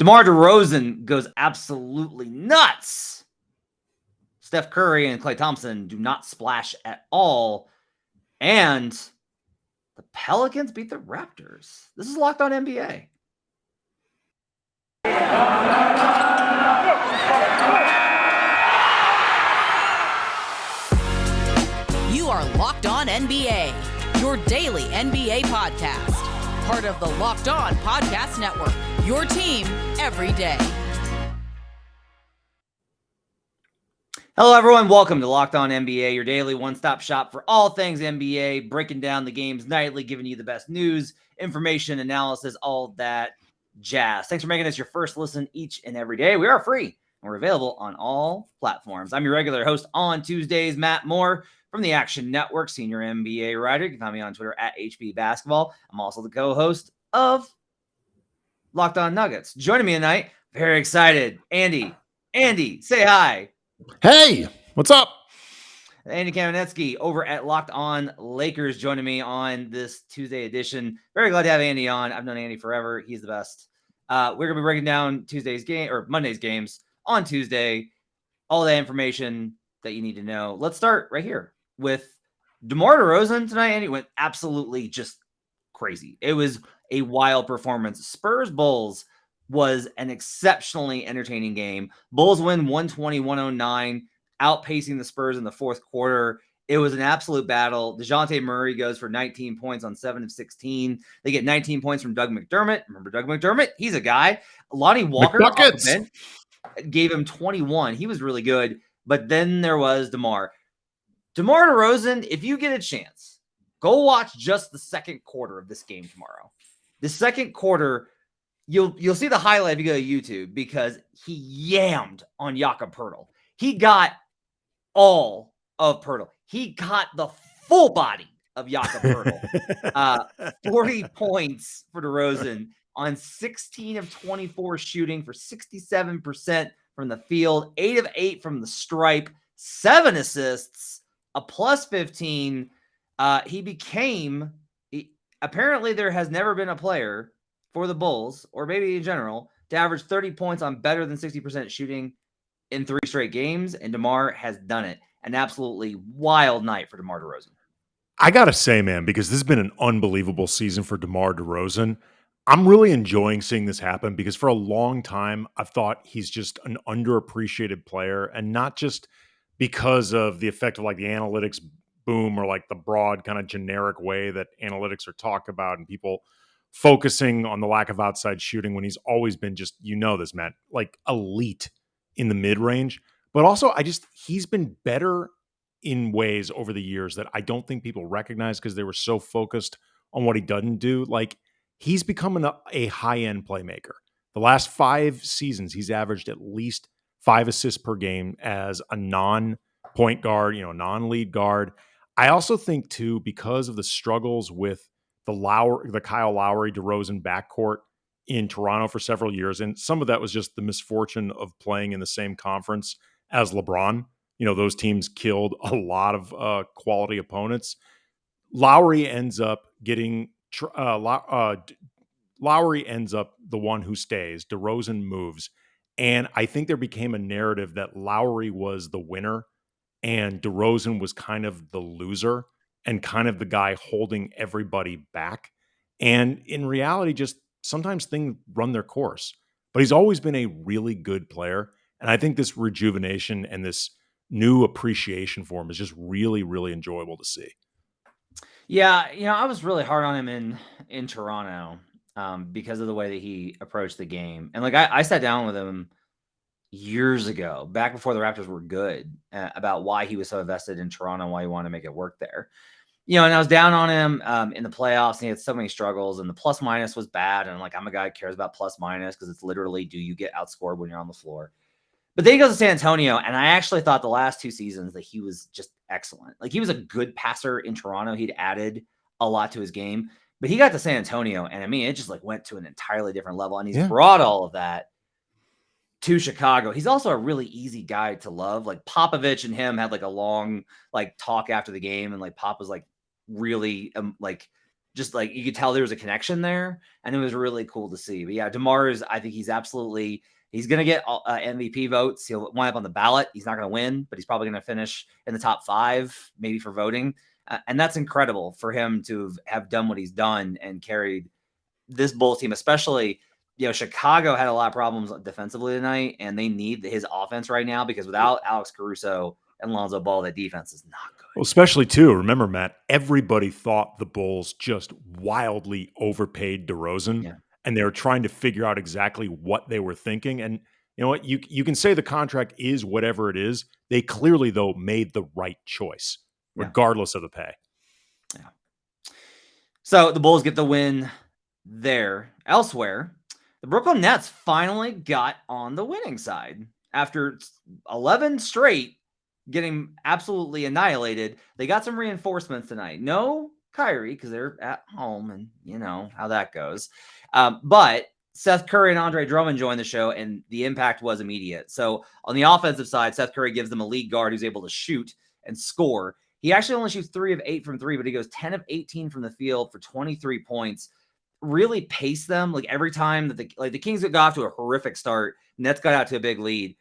DeMar DeRozan goes absolutely nuts. Steph Curry and Klay Thompson do not splash at all. And the Pelicans beat the Raptors. This is Locked On NBA. You are Locked On NBA, your daily NBA podcast. Part of the Locked On Podcast Network, your team every day. Hello, everyone. Welcome to Locked On NBA, your daily one-stop shop for all things NBA, breaking down the games nightly, giving you the best news, information, analysis, all that jazz. Thanks for making us your first listen each and every day. We are free, and we're available on all platforms. I'm your regular host on Tuesdays, Matt Moore from the Action Network, senior NBA writer. You can find me on Twitter at HB Basketball. I'm also the co-host of Locked On Nuggets. Joining me tonight, very excited, Andy. Andy, say hi. Hey, what's up? Andy Kamenetzky over at Locked On Lakers joining me on this Tuesday edition. Very glad to have Andy on. I've known Andy forever. He's the best. We're going to be breaking down Tuesday's game or Monday's games on Tuesday. All that information that you need to know. Let's start right here with DeMar DeRozan tonight. Andy went absolutely just crazy. It was a wild performance. Spurs Bulls was an exceptionally entertaining game. Bulls win 120-109, outpacing the Spurs in the fourth quarter. It was an absolute battle. DeJounte Murray goes for 19 points on 7 of 16. They get 19 points from Doug McDermott. Remember Doug McDermott? He's a guy. Lonnie Walker off the bench gave him 21. He was really good. But then there was DeMar. DeMar DeRozan, if you get a chance, go watch just the second quarter of this game tomorrow. The second quarter, you'll see the highlight if you go to YouTube because he yammed on Jakob Poeltl. He got all of Poeltl. He got the full body of Jakob Poeltl. 40 points for DeRozan on 16 of 24 shooting for 67% from the field, 8 of 8 from the stripe, 7 assists, a plus 15. Apparently there has never been a player for the Bulls, or maybe in general, to average 30 points on better than 60% shooting in 3 straight games, and DeMar has done it. An absolutely wild night for DeMar DeRozan. I got to say, man, because this has been an unbelievable season for DeMar DeRozan, I'm really enjoying seeing this happen because for a long time, I've thought he's just an underappreciated player, and not just because of the effect of like the analytics boom or like the broad kind of generic way that analytics are talked about and people focusing on the lack of outside shooting when he's always been just, you know this, Matt, like elite in the mid-range. But also, he's been better in ways over the years that I don't think people recognize because they were so focused on what he doesn't do. Like, he's becoming a high-end playmaker. The last 5 seasons, he's averaged at least 5 assists per game as a non-point guard, non-lead guard. I also think, too, because of the struggles with the Kyle Lowry DeRozan backcourt in Toronto for several years, and some of that was just the misfortune of playing in the same conference as LeBron. Those teams killed a lot of quality opponents. Lowry ends up getting Lowry ends up the one who stays. DeRozan moves. And I think there became a narrative that Lowry was the winner and DeRozan was kind of the loser and kind of the guy holding everybody back. And in reality, just sometimes things run their course. But he's always been a really good player. And I think this rejuvenation and this new appreciation for him is just really, really enjoyable to see. Yeah, I was really hard on him in Toronto because of the way that he approached the game. And I sat down with him years ago, back before the Raptors were good, about why he was so invested in Toronto, why he wanted to make it work there. And I was down on him in the playoffs, and he had so many struggles, and the plus minus was bad. And I'm a guy who cares about plus minus because it's literally, do you get outscored when you're on the floor? But then he goes to San Antonio, and I actually thought the last 2 seasons that he was just excellent. He was a good passer in Toronto. He'd added a lot to his game, but he got to San Antonio, and it just went to an entirely different level. And he's brought all of that to Chicago. He's also a really easy guy to love. Popovich and him had a long talk after the game, and Pop was really just like you could tell there was a connection there, and it was really cool to see. But yeah, DeMar I think he's going to get MVP votes. He'll wind up on the ballot. He's not going to win, but he's probably going to finish in the top 5, maybe for voting. And that's incredible for him to have done what he's done and carried this Bulls team, especially, Chicago had a lot of problems defensively tonight, and they need his offense right now because without Alex Caruso and Lonzo Ball, that defense is not good. Well, especially too, remember, Matt, everybody thought the Bulls just wildly overpaid DeRozan, and they were trying to figure out exactly what they were thinking. And you know what? You can say the contract is whatever it is. They clearly, though, made the right choice, regardless of the pay. Yeah. So the Bulls get the win there. Elsewhere, the Brooklyn Nets finally got on the winning side after 11 straight getting absolutely annihilated. They got some reinforcements tonight. No Kyrie because they're at home, and you know how that goes. But Seth Curry and Andre Drummond joined the show, and the impact was immediate. So on the offensive side, Seth Curry gives them a lead guard who's able to shoot and score. He actually only shoots 3 of 8 from 3, but he goes 10 of 18 from the field for 23 points. Really pace them. Like every time that the Kings got off to a horrific start, Nets got out to a big lead.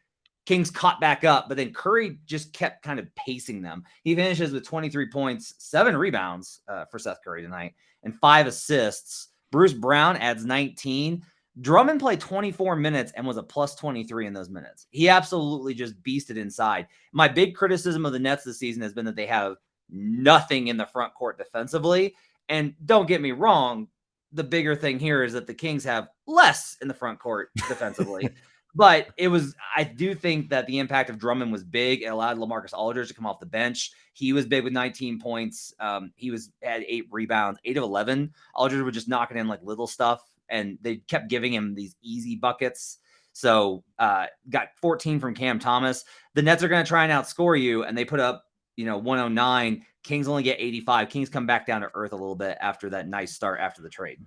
Kings caught back up, but then Curry just kept kind of pacing them. He finishes with 23 points, 7 rebounds for Seth Curry tonight, and 5 assists. Bruce Brown adds 19. Drummond played 24 minutes and was a plus 23 in those minutes. He absolutely just beasted inside. My big criticism of the Nets this season has been that they have nothing in the front court defensively. And don't get me wrong, the bigger thing here is that the Kings have less in the front court defensively. But I do think that the impact of Drummond was big. It allowed LaMarcus Aldridge to come off the bench. He was big with 19 points. He had 8 rebounds, 8 of 11. Aldridge was just knocking in like little stuff, and they kept giving him these easy buckets. So got 14 from Cam Thomas. The Nets are going to try and outscore you, and they put up 109. Kings only get 85. Kings come back down to earth a little bit after that nice start after the trade.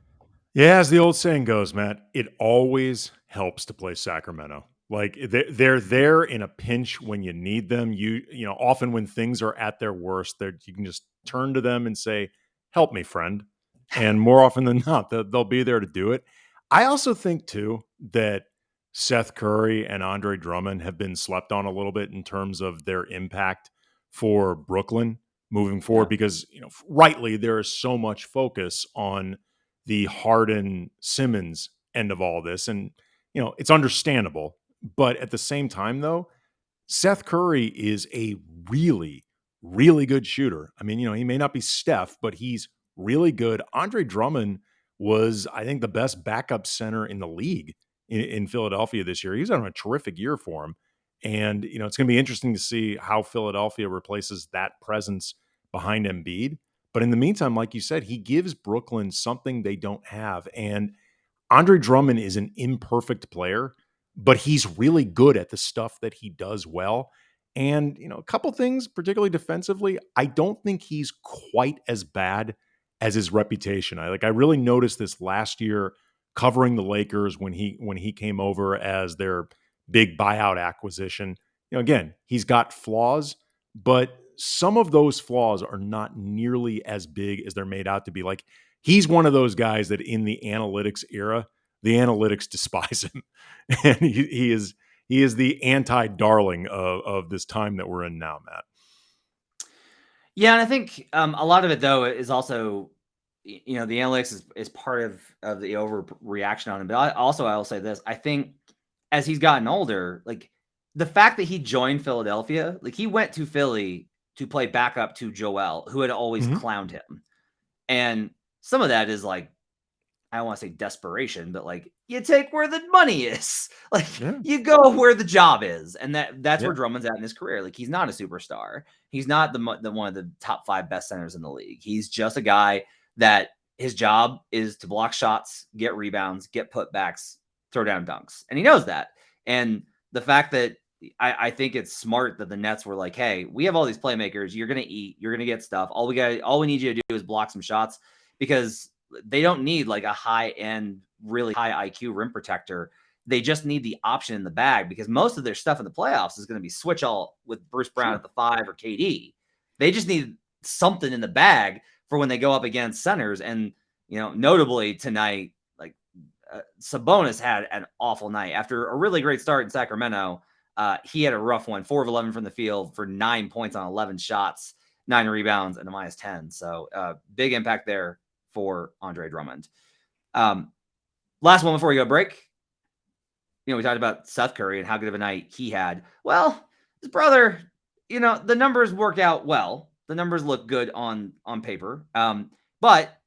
Yeah, as the old saying goes, Matt, it always helps to play Sacramento. Like they're there in a pinch when you need them. Often when things are at their worst, you can just turn to them and say, "Help me, friend." And more often than not, they'll be there to do it. I also think too that Seth Curry and Andre Drummond have been slept on a little bit in terms of their impact for Brooklyn moving forward, because rightly there is so much focus on the Harden-Simmons end of all this. And, it's understandable. But at the same time, though, Seth Curry is a really, really good shooter. I mean, he may not be Steph, but he's really good. Andre Drummond was, I think, the best backup center in the league in Philadelphia this year. He's having a terrific year for him. And, it's going to be interesting to see how Philadelphia replaces that presence behind Embiid. But in the meantime, like you said, he gives Brooklyn something they don't have. And Andre Drummond is an imperfect player, but he's really good at the stuff that he does well. And, a couple things, particularly defensively, I don't think he's quite as bad as his reputation. I really noticed this last year covering the Lakers when he came over as their big buyout acquisition. Again, he's got flaws, but some of those flaws are not nearly as big as they're made out to be. Like, he's one of those guys that in the analytics era, the analytics despise him. And he is the anti-darling of this time that we're in now, Matt. Yeah, and I think a lot of it, though, is also, the analytics is part of the overreaction on him. But I will say this. I think as he's gotten older, like the fact that he joined Philadelphia, like he went to Philly to play backup to Joel, who had always clowned him. And some of that is like, I don't want to say desperation, but like you take where the money is. Like you go where the job is. And that's where Drummond's at in his career. Like he's not a superstar. He's not the one of the top 5 best centers in the league. He's just a guy that his job is to block shots, get rebounds, get putbacks, throw down dunks. And he knows that. And the fact that I think it's smart that the Nets were like, hey, we have all these playmakers. You're going to eat. You're going to get stuff. All we need you to do is block some shots, because they don't need like a high-end, really high IQ rim protector. They just need the option in the bag, because most of their stuff in the playoffs is going to be switch all with Bruce Brown at the 5 or KD. They just need something in the bag for when they go up against centers. And, notably tonight, like Sabonis had an awful night after a really great start in Sacramento. He had a rough one, 4 of 11 from the field for 9 points on 11 shots, 9 rebounds, and a -10. So big impact there for Andre Drummond. Last one before we go break. We talked about Seth Curry and how good of a night he had. Well, his brother, the numbers work out well. The numbers look good on paper. But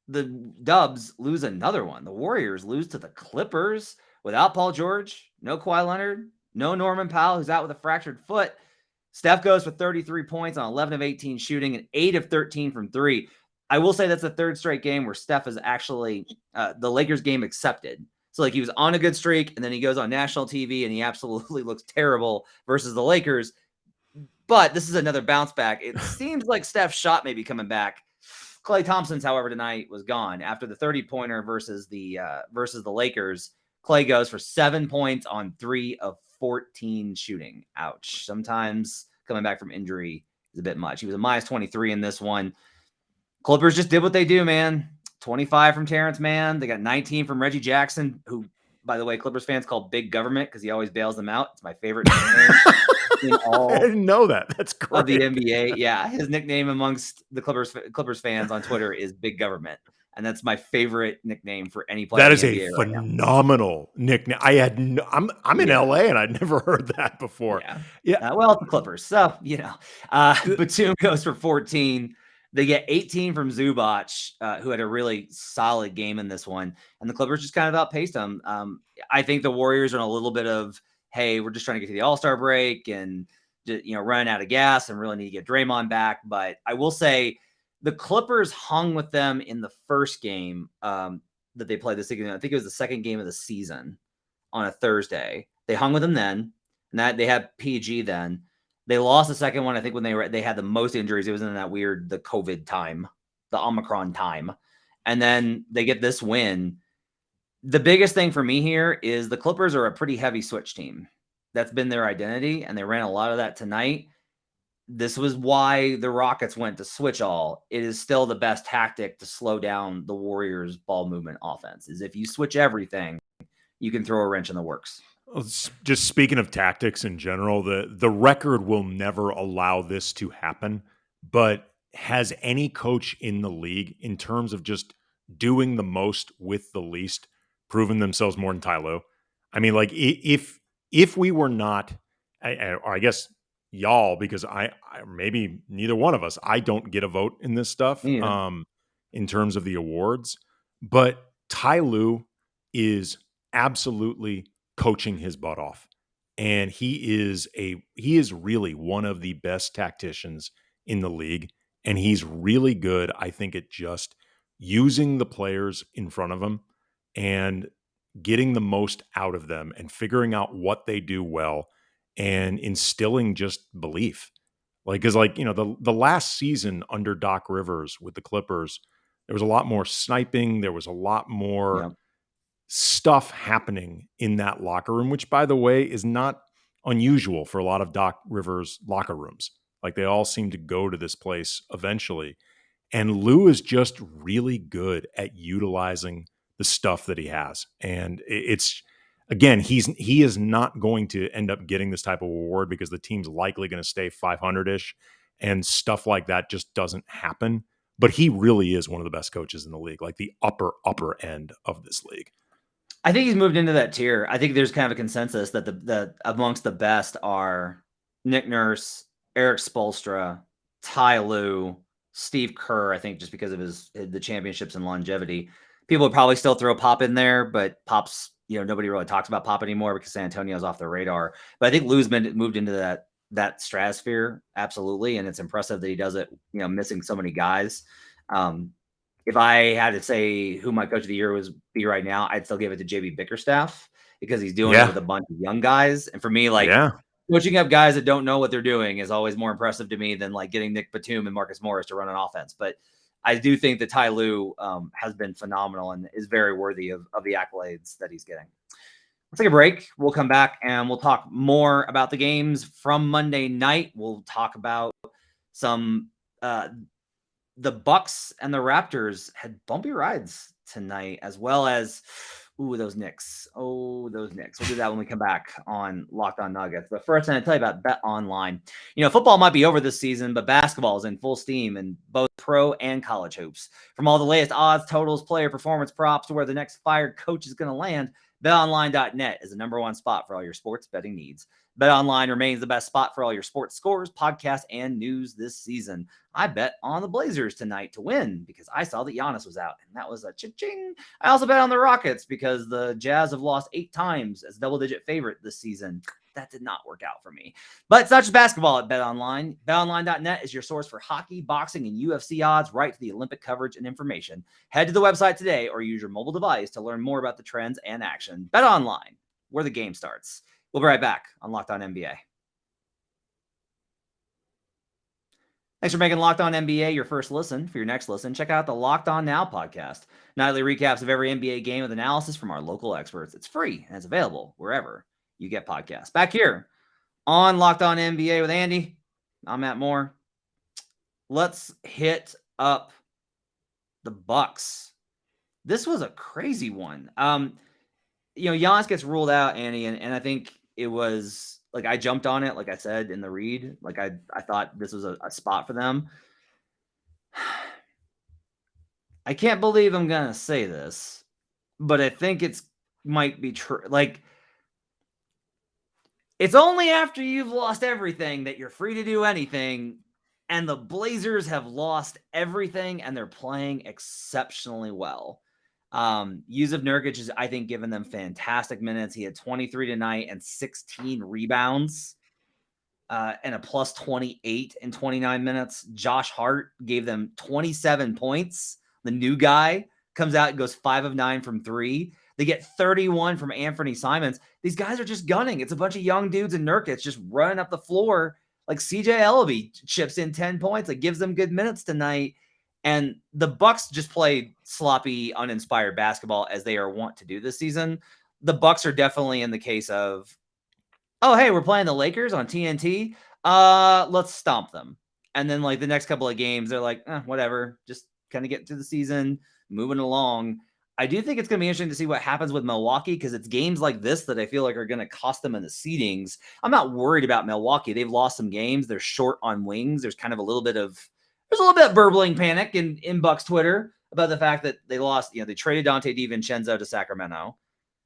the Dubs lose another one. The Warriors lose to the Clippers without Paul George, no Kawhi Leonard, no Norman Powell, who's out with a fractured foot. Steph goes for 33 points on 11 of 18 shooting and 8 of 13 from 3. I will say that's the third straight game where Steph is actually the Lakers game accepted. So he was on a good streak, and then he goes on national TV, and he absolutely looks terrible versus the Lakers. But this is another bounce back. It seems like Steph's shot may be coming back. Klay Thompson's, however, tonight was gone after the 30-pointer versus the Lakers. Klay goes for 7 points on 3 of 14 shooting. Ouch. Sometimes coming back from injury is a bit much. He was a -23 in this one. Clippers just did what they do, man. 25 from Terrence Mann. They got 19 from Reggie Jackson, who, by the way, Clippers fans call Big Government because he always bails them out. It's my favorite nickname in all I didn't know that. That's great. Of the NBA. Yeah, his nickname amongst the Clippers fans on Twitter is Big Government, and that's my favorite nickname for any player. That is a phenomenal nickname. I'm in LA and I'd never heard that before. Yeah. Well, it's the Clippers, so Batum goes for 14. They get 18 from Zubac, who had a really solid game in this one. And the Clippers just kind of outpaced them. I think the Warriors are in a little bit of, hey, we're just trying to get to the All-Star break and, running out of gas and really need to get Draymond back. But I will say the Clippers hung with them in the first game that they played this season. I think it was the second game of the season on a Thursday. They hung with them then. And that they had PG then. They lost the second one, I think, when they had the most injuries. It was in that the COVID time, the Omicron time. And then they get this win. The biggest thing for me here is the Clippers are a pretty heavy switch team. That's been their identity, and they ran a lot of that tonight. This was why the Rockets went to switch all. It is still the best tactic to slow down the Warriors' ball movement offense, is if you switch everything, you can throw a wrench in the works. Just speaking of tactics in general, the record will never allow this to happen. But has any coach in the league, in terms of just doing the most with the least, proven themselves more than Ty Lue? I mean, if we were not, or I guess y'all, because I maybe neither one of us, I don't get a vote in this stuff in terms of the awards. But Ty Lue is absolutely coaching his butt off. And he is really one of the best tacticians in the league. And he's really good, I think, at just using the players in front of him and getting the most out of them and figuring out what they do well and instilling just belief. Because the last season under Doc Rivers with the Clippers, there was a lot more sniping. There was a lot more stuff happening in that locker room, which, by the way, is not unusual for a lot of Doc Rivers locker rooms. They all seem to go to this place eventually. And Lue is just really good at utilizing the stuff that he has. And it's, again, he is not going to end up getting this type of award because the team's likely going to stay 500-ish and stuff like that just doesn't happen. But he really is one of the best coaches in the league, the upper end of this league. I think he's moved into that tier. I think there's kind of a consensus that the amongst the best are Nick Nurse, Eric Spoelstra, Ty Lue, Steve Kerr. I think just because of the championships and longevity, people would probably still throw Pop in there, but Pop's, nobody really talks about Pop anymore because San Antonio's off the radar. But I think Lue's moved into that stratosphere, absolutely, and it's impressive that he does it. Missing so many guys. If I had to say who my coach of the year would be right now, I'd still give it to JB Bickerstaff because he's doing it with a bunch of young guys. And for me, coaching up guys that don't know what they're doing is always more impressive to me than getting Nick Batum and Marcus Morris to run an offense. But I do think that Ty Lue has been phenomenal and is very worthy of the accolades that he's getting. Let's take a break. We'll come back and we'll talk more about the games from Monday night. We'll talk about some the Bucks and the Raptors had bumpy rides tonight, as well as those Knicks. Oh, those Knicks. We'll do that when we come back on Locked On Nuggets. But first, I'm going to tell you about BetOnline. Football might be over this season, but basketball is in full steam in both pro and college hoops. From all the latest odds, totals, player performance props to where the next fired coach is going to land, BetOnline.net is the number one spot for all your sports betting needs. BetOnline remains the best spot for all your sports scores, podcasts, and news this season. I bet on the Blazers tonight to win because I saw that Giannis was out, and that was a cha-ching. I also bet on the Rockets because the Jazz have lost 8 times as double-digit favorite this season. That did not work out for me. But it's not just basketball at BetOnline. BetOnline.net is your source for hockey, boxing, and UFC odds, right to the Olympic coverage and information. Head to the website today or use your mobile device to learn more about the trends and action. BetOnline, where the game starts. We'll be right back on Locked On NBA. Thanks for making Locked On NBA your first listen. For your next listen, check out the Locked On Now podcast. Nightly recaps of every NBA game with analysis from our local experts. It's free and it's available wherever you get podcasts. Back here on Locked On NBA with Andy, I'm Matt Moore. Let's hit up the Bucks. This was a crazy one. Giannis gets ruled out, Andy, and I think it was like I jumped on it, like I said in the read. Like I thought this was a spot for them. I can't believe I'm gonna say this, but I think might be true. Like, it's only after you've lost everything that you're free to do anything, and the Blazers have lost everything, and they're playing exceptionally well. Yusuf Nurkic has, I think, given them fantastic minutes. He had 23 tonight and 16 rebounds and a plus 28 in 29 minutes. Josh Hart gave them 27 points. The new guy comes out and goes 5 of 9 from 3. They get 31 from Anthony Simons. These guys are just gunning. It's a bunch of young dudes and Nurkic just running up the floor. Like CJ Ellaby chips in 10 points. It gives them good minutes tonight. And the Bucks just played sloppy, uninspired basketball as they are wont to do this season. The Bucks are definitely in the case of, oh, hey, we're playing the Lakers on TNT. Let's stomp them. And then like the next couple of games, they're like, whatever, just kind of get through the season, moving along. I do think it's going to be interesting to see what happens with Milwaukee because it's games like this that I feel like are going to cost them in the seedings. I'm not worried about Milwaukee. They've lost some games. They're short on wings. There's a little bit of burbling panic in Bucks Twitter about the fact that they lost, they traded Dante DiVincenzo to Sacramento.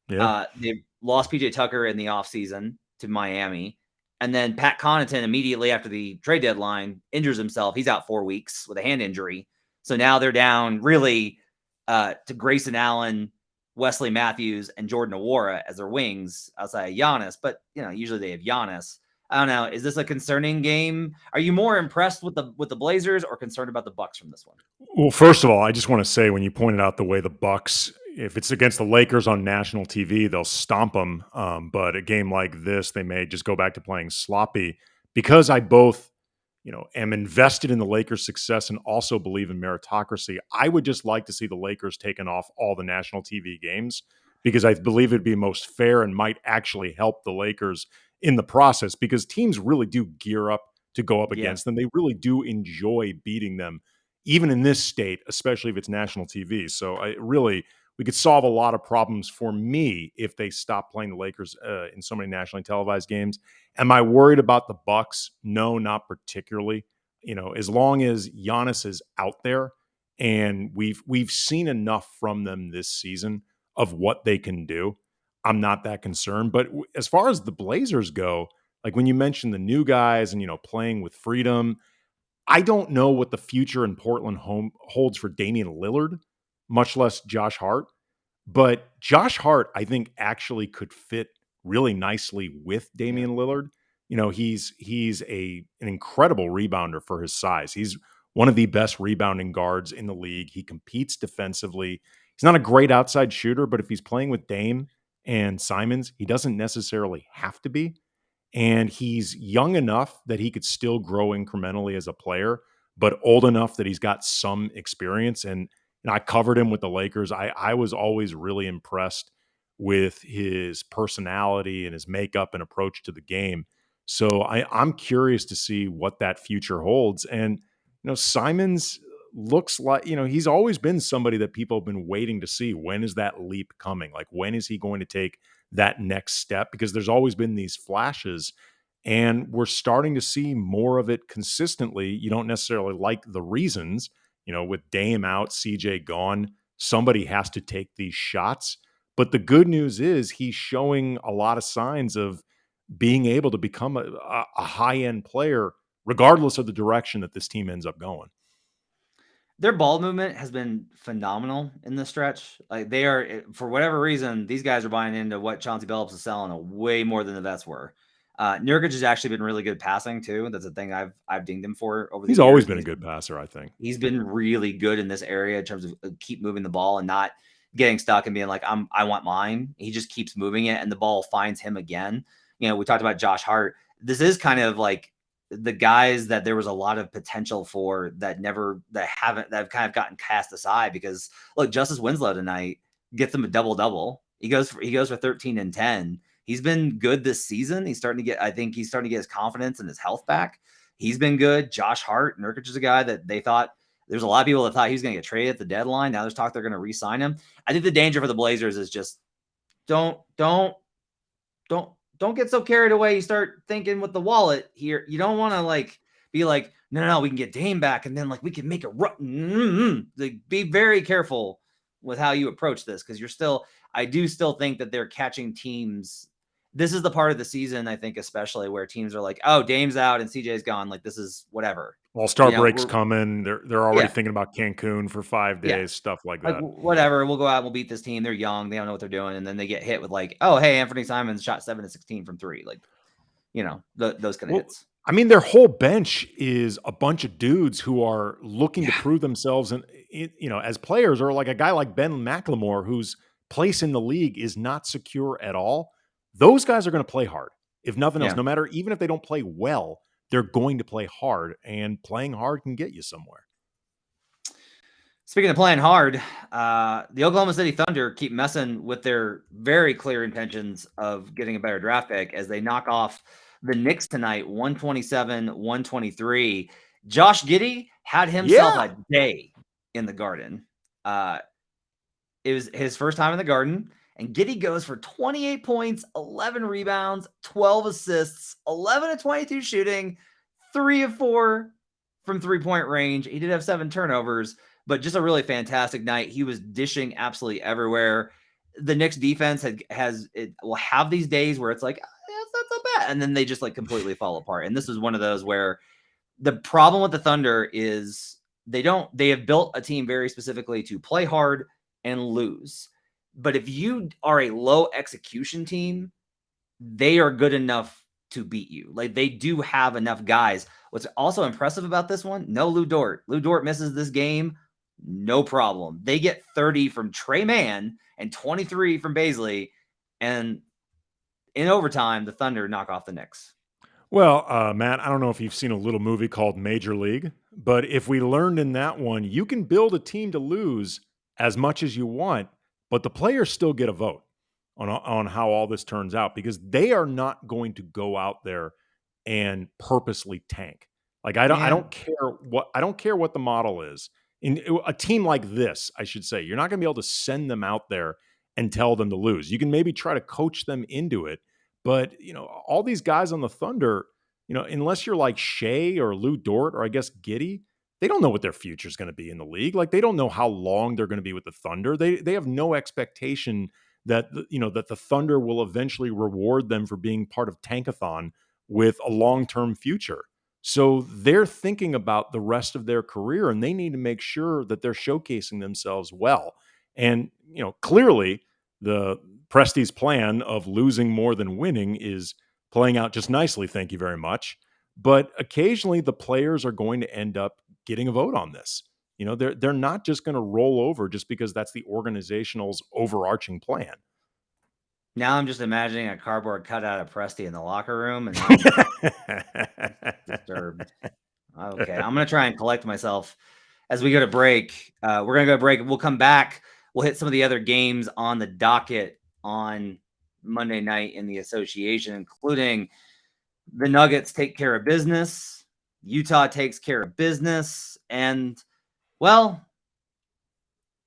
Yeah. They lost PJ Tucker in the offseason to Miami. And then Pat Connaughton immediately after the trade deadline injures himself. He's out 4 weeks with a hand injury. So now they're down really to Grayson Allen, Wesley Matthews, and Jordan Nwora as their wings outside of Giannis. But, usually they have Giannis. I don't know. Is this a concerning game? Are you more impressed with the Blazers or concerned about the Bucks from this one? Well, first of all, I just want to say when you pointed out the way the Bucks, if it's against the Lakers on national TV, they'll stomp them. But a game like this, they may just go back to playing sloppy because I both, am invested in the Lakers' success and also believe in meritocracy. I would just like to see the Lakers taken off all the national TV games because I believe it'd be most fair and might actually help the Lakers in the process because teams really do gear up to go up against them. They really do enjoy beating them, even in this state, especially if it's national TV. So we could solve a lot of problems for me if they stop playing the Lakers in so many nationally televised games. Am I worried about the Bucks? No, not particularly. As long as Giannis is out there, and we've seen enough from them this season of what they can do, I'm not that concerned. But as far as the Blazers go, like when you mentioned the new guys and playing with freedom, I don't know what the future in Portland holds for Damian Lillard, much less Josh Hart. But Josh Hart, I think, actually could fit really nicely with Damian Lillard. He's an incredible rebounder for his size. He's one of the best rebounding guards in the league. He competes defensively. He's not a great outside shooter, but if he's playing with Dame and Simons, he doesn't necessarily have to be. And he's young enough that he could still grow incrementally as a player, but old enough that he's got some experience. And I covered him with the Lakers. I was always really impressed with his personality and his makeup and approach to the game. So I'm curious to see what that future holds. And, Simons, looks like, he's always been somebody that people have been waiting to see. When is that leap coming? Like, when is he going to take that next step? Because there's always been these flashes, and we're starting to see more of it consistently. You don't necessarily like the reasons, with Dame out, CJ gone, somebody has to take these shots. But the good news is he's showing a lot of signs of being able to become a high-end player, regardless of the direction that this team ends up going. Their ball movement has been phenomenal in this stretch. Like, they are, for whatever reason, these guys are buying into what Chauncey Billups is selling way more than the vets were. Nurkic has actually been really good passing too. That's a thing I've dinged him for over the years. He's always been a good passer, I think. He's been really good in this area in terms of keep moving the ball and not getting stuck and being like, I want mine. He just keeps moving it and the ball finds him again. We talked about Josh Hart. This is kind of like the guys that there was a lot of potential for that have kind of gotten cast aside, because look, Justice Winslow tonight gets them a double-double. He goes for 13 and 10. He's been good this season. I think he's starting to get his confidence and his health back. He's been good. Josh Hart, Nurkic is a guy that they thought, there's a lot of people that thought he was going to get traded at the deadline. Now there's talk they're going to re-sign him. I think the danger for the Blazers is just don't get so carried away. You start thinking with the wallet here. You don't want to be like, no, we can get Dame back and then we can make a run. Be very careful with how you approach this, because I do still think that they're catching teams. This is the part of the season, I think, especially where teams are like, oh, Dame's out and CJ's gone. Like, this is whatever. All-Star break's coming. They're already thinking about Cancun for 5 days, stuff like that. Whatever. We'll go out and we'll beat this team. They're young. They don't know what they're doing. And then they get hit with oh, hey, Anthony Simons shot 7 of 16 from 3. Those kind of hits. I mean, their whole bench is a bunch of dudes who are looking to prove themselves as players, or like a guy like Ben McLemore, whose place in the league is not secure at all. Those guys are going to play hard. If nothing else, no matter, even if they don't play well, they're going to play hard, and playing hard can get you somewhere. Speaking of playing hard, the Oklahoma City Thunder keep messing with their very clear intentions of getting a better draft pick as they knock off the Knicks tonight, 127-123. Josh Giddey had himself a day in the Garden. It was his first time in the Garden, and Giddey goes for 28 points, 11 rebounds, 12 assists, 11 of 22 shooting, 3 of 4 from three-point range. He did have 7 turnovers, but just a really fantastic night. He was dishing absolutely everywhere. The Knicks defense will have these days where it's like, it's not so bad, and then they just completely fall apart. And this is one of those where the problem with the Thunder is they have built a team very specifically to play hard and lose. But if you are a low execution team, they are good enough to beat you. They do have enough guys. What's also impressive about this one, no Lou Dort. Lou Dort misses this game, no problem. They get 30 from Trey Mann and 23 from Baisley, and in overtime, the Thunder knock off the Knicks. Well, Matt, I don't know if you've seen a little movie called Major League, but if we learned in that one, you can build a team to lose as much as you want, but the players still get a vote on how all this turns out, because they are not going to go out there and purposely tank. I don't care what the model is. In a team like this, I should say, you're not going to be able to send them out there and tell them to lose. You can maybe try to coach them into it, but all these guys on the Thunder, unless you're like Shea or Lou Dort or I guess Giddey, they don't know what their future is going to be in the league. They don't know how long they're going to be with the Thunder. They have no expectation that that the Thunder will eventually reward them for being part of Tankathon with a long-term future. So they're thinking about the rest of their career, and they need to make sure that they're showcasing themselves well. And clearly the Presti's plan of losing more than winning is playing out just nicely. Thank you very much. But occasionally the players are going to end up getting a vote on this. They're not just going to roll over just because that's the organizational's overarching plan. Now I'm just imagining a cardboard cutout of Presti in the locker room, and disturbed. Okay, I'm going to try and collect myself as we go to break. We're going to go to break. We'll come back. We'll hit some of the other games on the docket on Monday night in the association, including the Nuggets take care of business, Utah takes care of business, and Well,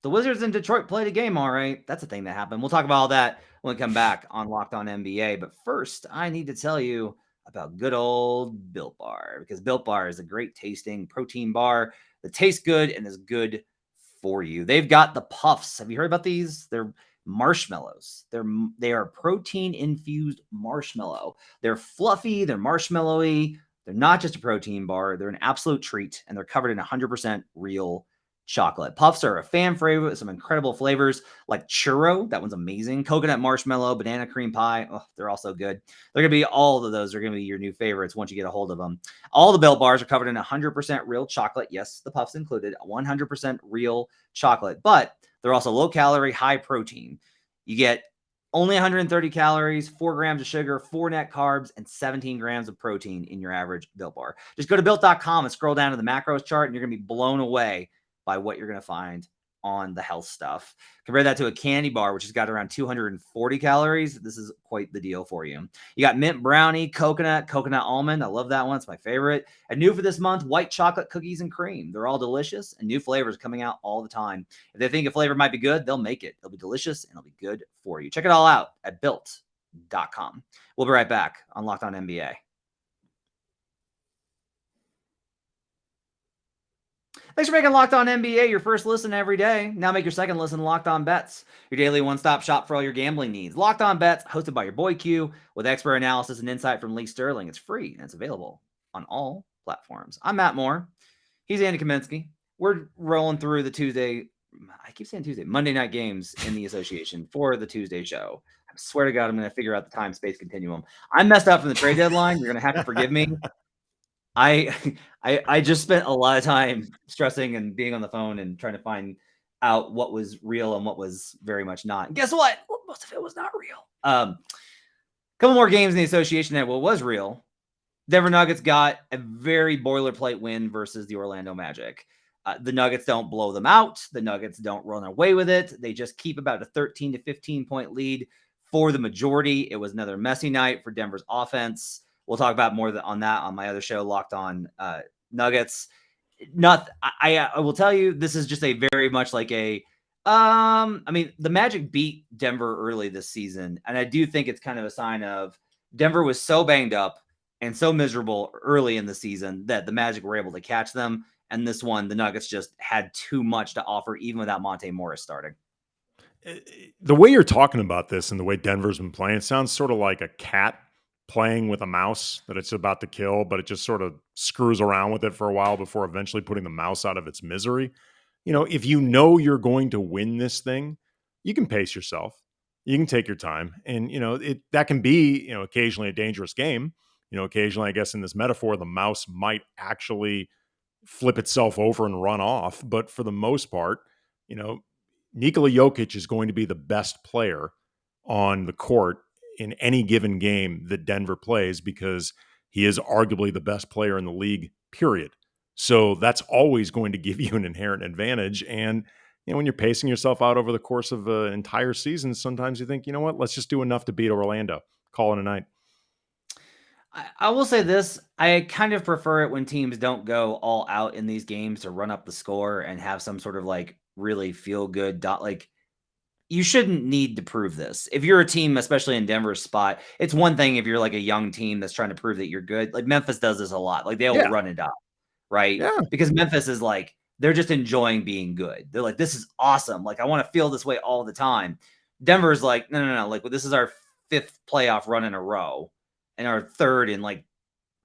the Wizards in Detroit played a game, all right. That's a thing that happened. We'll talk about all that when we come back on Locked On NBA. But first, I need to tell you about good old Built Bar, because Built Bar is a great tasting protein bar that tastes good and is good for you. They've got the puffs. Have you heard about these? They're marshmallows. They are protein infused marshmallow. They're fluffy, they're marshmallowy. They're not just a protein bar. They're an absolute treat, and they're covered in 100% real chocolate. Puffs are a fan favorite with some incredible flavors like churro. That one's amazing. Coconut marshmallow, banana cream pie. Oh, they're also good. They're going to be all of those are going to be your new favorites once you get a hold of them. All the Built Bars are covered in 100% real chocolate. Yes, the puffs included 100% real chocolate, but they're also low calorie, high protein. You get only 130 calories, 4 grams of sugar, 4 net carbs, and 17 grams of protein in your average Built Bar. Just go to Built.com and scroll down to the macros chart, and you're going to be blown away by what you're going to find on the health stuff. Compare that to a candy bar, which has got around 240 calories. This is quite the deal for you. You got mint brownie, coconut almond. I love that one. It's my favorite. And new for this month, white chocolate cookies and cream. They're all delicious, and new flavors coming out all the time. If they think a flavor might be good, they'll make it. It'll be delicious, and it'll be good for you. Check it all out at built.com. We'll be right back on Locked On NBA. Thanks for making Locked On NBA your first listen every day. Now make your second listen Locked On Bets, your daily one-stop shop for all your gambling needs. Locked On Bets, hosted by your boy Q, with expert analysis and insight from Lee Sterling. It's free and it's available on all platforms. I'm Matt Moore. He's Andy Kamenetzky. We're rolling through the Monday night games in the association for the Tuesday show. I swear to God, I'm going to figure out the time-space continuum. I messed up from the trade deadline. You're going to have to forgive me. I just spent a lot of time stressing and being on the phone and trying to find out what was real and what was very much not. And guess what? Most of it was not real. Couple more games in the association that was real. Denver Nuggets got a very boilerplate win versus the Orlando Magic. The Nuggets don't blow them out. The Nuggets don't run away with it. They just keep about a 13 to 15 point lead for the majority. It was another messy night for Denver's offense. We'll talk about more on that on my other show, Locked On Nuggets. I will tell you, this is just a very much like the Magic beat Denver early this season, and I do think it's kind of a sign of Denver was so banged up and so miserable early in the season that the Magic were able to catch them. And this one, the Nuggets just had too much to offer, even without Monte Morris starting. The way you're talking about this and the way Denver's been playing, it sounds sort of like a cat playing with a mouse that it's about to kill, but it just sort of screws around with it for a while before eventually putting the mouse out of its misery. If you know you're going to win this thing, you can pace yourself. You can take your time. And, that can be, occasionally a dangerous game. Occasionally, I guess in this metaphor, the mouse might actually flip itself over and run off. But for the most part, Nikola Jokic is going to be the best player on the court in any given game that Denver plays because he is arguably the best player in the league, period. So that's always going to give you an inherent advantage. And when you're pacing yourself out over the course of an entire season, sometimes you think, you know what, let's just do enough to beat Orlando. Call it a night. I will say this. I kind of prefer it when teams don't go all out in these games to run up the score and have some sort of really feel good you shouldn't need to prove this. If you're a team, especially in Denver's spot, it's one thing if you're a young team that's trying to prove that you're good. Memphis does this a lot. They'll run it up, right? Yeah. Because Memphis is they're just enjoying being good. They're like, this is awesome. I want to feel this way all the time. Denver's like, no. This is our 5th playoff run in a row and our 3rd in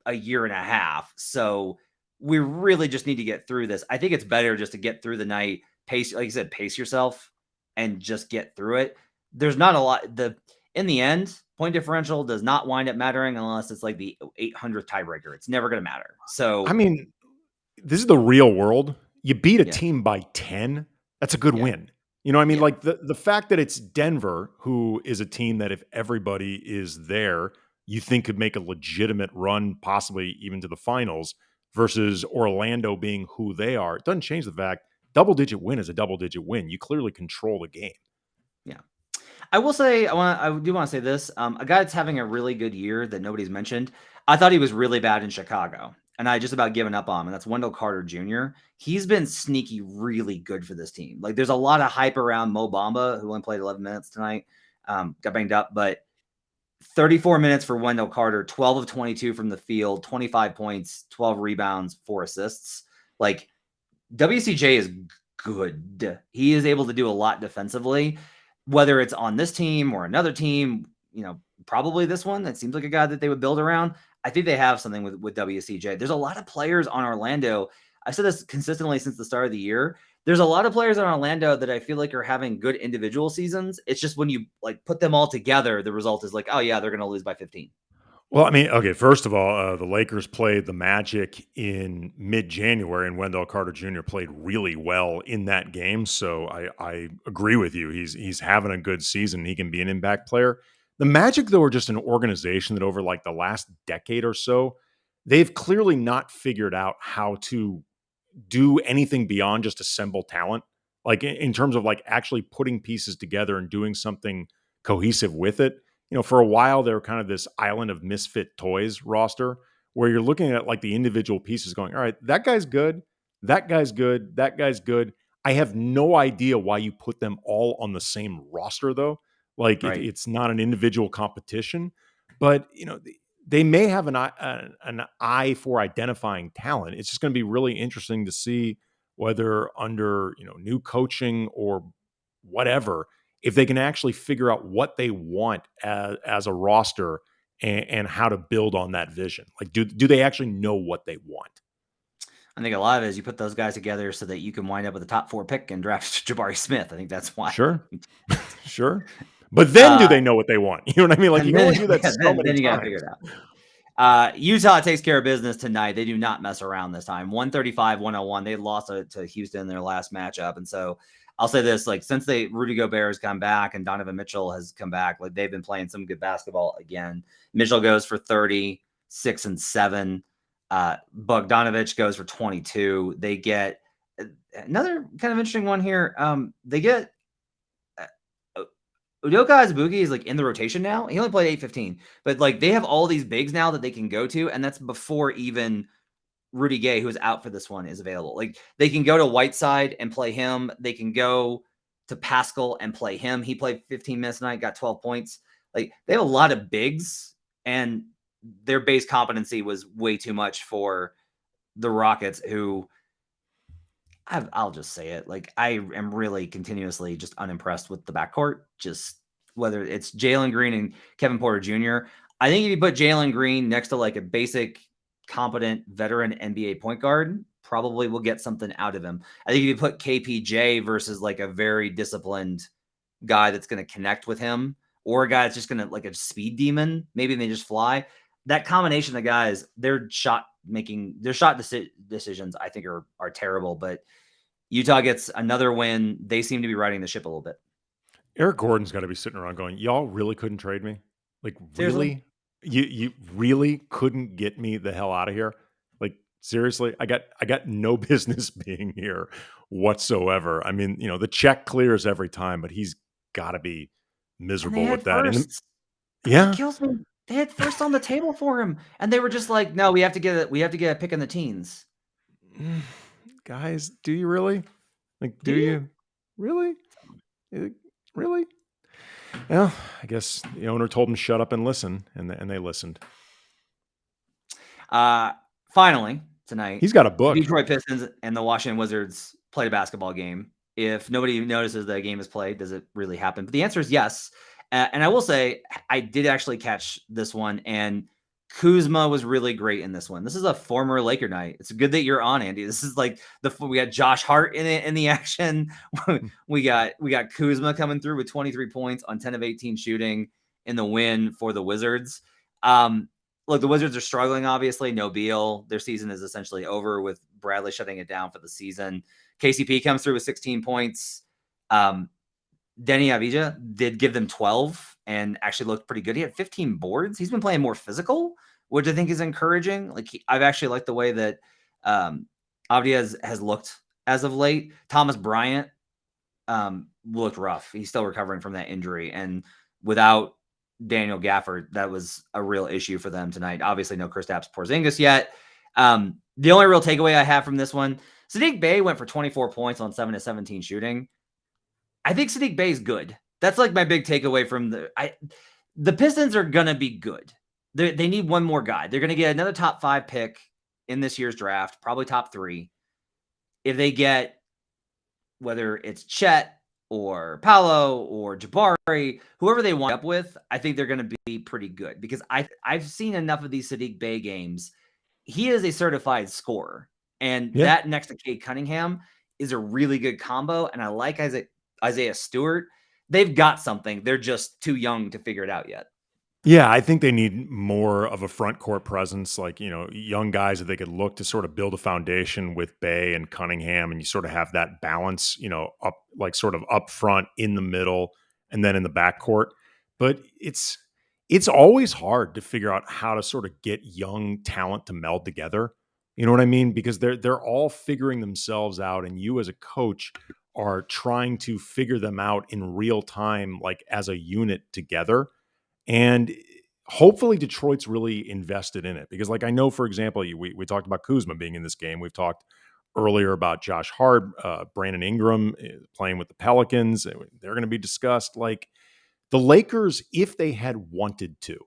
a year and a half. So we really just need to get through this. I think it's better just to get through the night, pace, like you said, pace yourself and just get through it. There's not a lot. In the end, point differential does not wind up mattering unless it's the 800th tiebreaker. It's never going to matter. So, this is the real world. You beat a team by 10. That's a good win. The fact that it's Denver, who is a team that if everybody is there, you think could make a legitimate run, possibly even to the finals, versus Orlando being who they are. It doesn't change the fact double-digit win is a double-digit win. You clearly control the game. Yeah. I will say, I do want to say this. A guy that's having a really good year that nobody's mentioned, I thought he was really bad in Chicago. and I just about given up on him, and that's Wendell Carter Jr. He's been sneaky really good for this team. Like, there's a lot of hype around Mo Bamba, who only played 11 minutes tonight, got banged up, but 34 minutes for Wendell Carter, 12 of 22 from the field, 25 points, 12 rebounds, 4 assists. Like, WCJ is good. He is able to do a lot defensively, whether it's on this team or another team, probably this one. That seems like a guy that they would build around. I think they have something with WCJ. There's a lot of players on Orlando. I said this consistently since the start of the year. There's a lot of players on Orlando that I feel like are having good individual seasons. It's just when you put them all together, the result is like, oh yeah, they're going to lose by 15. Well, I mean, okay, first of all, the Lakers played the Magic in mid-January, and Wendell Carter Jr. played really well in that game. So I agree with you. He's having a good season. He can be an impact player. The Magic, though, are just an organization that over like the last decade or so, they've clearly not figured out how to do anything beyond just assemble talent. Like in terms of like actually putting pieces together and doing something cohesive with it. For a while, they were kind of this island of misfit toys roster where you're looking at like the individual pieces going, all right, that guy's good. That guy's good. That guy's good. I have no idea why you put them all on the same roster, though. Like Right. it's not an individual competition, but they may have an eye for identifying talent. It's just going to be really interesting to see whether under new coaching or whatever, if they can actually figure out what they want as a roster and how to build on that vision. Like, do they actually know what they want? I think a lot of it is you put those guys together so that you can wind up with a top 4 pick and draft Jabari Smith. I think that's why. Sure. Sure. But then do they know what they want? You know what I mean? Like, you can only do that so many then you got to times. figure it out. Utah takes care of business tonight. They do not mess around this time. 135-101. They lost to Houston in their last matchup. And so I'll say this, like, since Rudy Gobert has come back and Donovan Mitchell has come back, like, they've been playing some good basketball again. Mitchell goes for 30, 6 and 7. Bogdanovich goes for 22. They get another kind of interesting one here. They get Udoka Azubuike is like in the rotation now. He only played 8-15, but like they have all these bigs now that they can go to, and that's before even Rudy Gay, who is out for this one, is available. Like they can go to Whiteside and play him. They can go to Pascal and play him. He played 15 minutes tonight, got 12 points. Like they have a lot of bigs, and their base competency was way too much for the Rockets, who I'll just say it. Like I am really continuously just unimpressed with the backcourt, just whether it's Jalen Green and Kevin Porter Jr. I think if you put Jalen Green next to like a basic, competent veteran NBA point guard, probably will get something out of him. I think if you put KPJ versus like a very disciplined guy that's going to connect with him, or a guy that's just going to like a speed demon, maybe they just fly. That combination of guys, their shot decisions, I think are terrible, but Utah gets another win. They seem to be riding the ship a little bit. Eric Gordon's got to be sitting around going, y'all really couldn't trade me? Like, Seriously? really? You really couldn't get me the hell out of here? Like, seriously? I got no business being here whatsoever. I mean, the check clears every time, but he's got to be miserable with that. It kills me. They had first on the table for him, and they were just like, "No, we have to get a pick in the teens." Guys, do you really? Like, do you really? Really? Well, I guess the owner told him to shut up and listen, and they listened. Finally, tonight, he's got a book. Detroit Pistons and the Washington Wizards played a basketball game. If nobody notices the game is played, does it really happen? But the answer is yes. And I will say, I did actually catch this one, and Kuzma was really great in this one. This is a former Laker night. It's good that you're on, Andy. This is like we got Josh Hart in the action. we got Kuzma coming through with 23 points on 10 of 18 shooting in the win for the Wizards. Look, the Wizards are struggling, obviously. No Beal. Their season is essentially over with Bradley shutting it down for the season. KCP comes through with 16 points. Denny Avdija did give them 12 and actually looked pretty good. He had 15 boards. He's been playing more physical, which I think is encouraging. Like I've actually liked the way that Avdija has looked as of late. Thomas Bryant looked rough. He's still recovering from that injury. And without Daniel Gafford, that was a real issue for them tonight. Obviously no Kristaps Porzingis yet. The only real takeaway I have from this one, Saddiq Bey went for 24 points on 7 of 17 shooting. I think Saddiq Bey is good. That's like my big takeaway from the Pistons are going to be good. They need one more guy. They're going to get another top 5 pick in this year's draft, probably top 3. If they get, whether it's Chet or Paolo or Jabari, whoever they wind up with, I think they're going to be pretty good because I've seen enough of these Saddiq Bey games. He is a certified scorer, and that next to Cade Cunningham is a really good combo. And I like Isaiah Stewart. They've got something. They're just too young to figure it out yet. Yeah, I think they need more of a front court presence, like, young guys that they could look to sort of build a foundation with Bey and Cunningham, and you sort of have that balance, up like sort of up front, in the middle, and then in the backcourt. But it's always hard to figure out how to sort of get young talent to meld together. You know what I mean? Because they're all figuring themselves out, and you as a coach are trying to figure them out in real time, like as a unit together. And hopefully Detroit's really invested in it because, like, I know, for example, we talked about Kuzma being in this game. We've talked earlier about Josh Hart, Brandon Ingram playing with the Pelicans. They're going to be discussed. Like, the Lakers, if they had wanted to,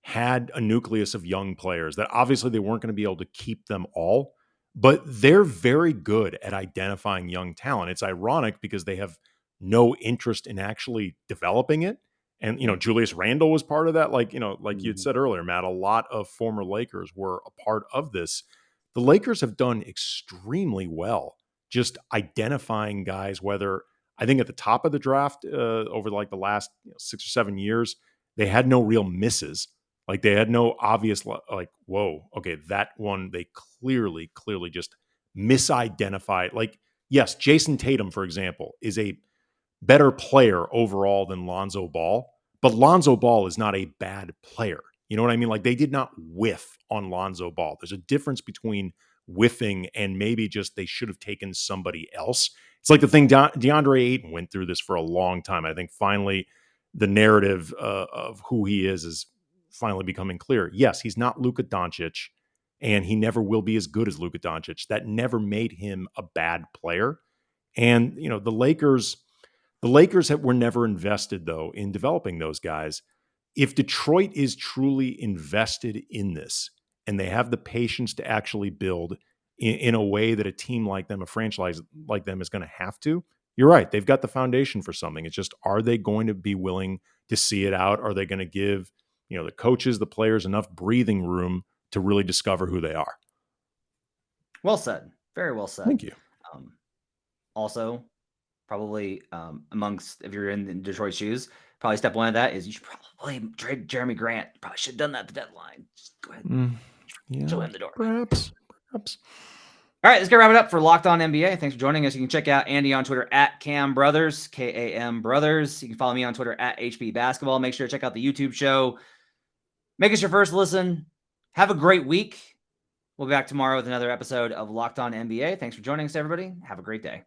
had a nucleus of young players that obviously they weren't going to be able to keep them all, but they're very good at identifying young talent. It's ironic because they have no interest in actually developing it. And, Julius Randle was part of that. Like, like you'd said earlier, Matt, a lot of former Lakers were a part of this. The Lakers have done extremely well just identifying guys, whether I think at the top of the draft over like the last 6 or 7 years, they had no real misses. Like, they had no obvious, like, whoa, okay, that one they clearly just misidentified. Like, yes, Jason Tatum, for example, is a better player overall than Lonzo Ball, but Lonzo Ball is not a bad player. You know what I mean? Like, they did not whiff on Lonzo Ball. There's a difference between whiffing and maybe just they should have taken somebody else. It's like the thing DeAndre Ayton went through this for a long time. I think finally the narrative of who he is finally becoming clear. Yes, he's not Luka Doncic, and he never will be as good as Luka Doncic. That never made him a bad player. And, the Lakers were never invested, though, in developing those guys. If Detroit is truly invested in this and they have the patience to actually build in a way that a team like them, a franchise like them, is going to have to, you're right. They've got the foundation for something. It's just, are they going to be willing to see it out? Are they going to give, the coaches, the players enough breathing room to really discover who they are? Well said. Very well said. Thank you. Also, probably amongst, if you're in Detroit shoes, probably step one of that is you should probably trade Jeremy Grant. Probably should have done that at the deadline. Just go ahead. Show him the door. Perhaps. All right, let's go wrap it up for Locked On NBA. Thanks for joining us. You can check out Andy on Twitter at Cam Brothers, KAM Brothers. You can follow me on Twitter at HB Basketball. Make sure to check out the YouTube show. Make us your first listen. Have a great week. We'll be back tomorrow with another episode of Locked On NBA. Thanks for joining us, everybody. Have a great day.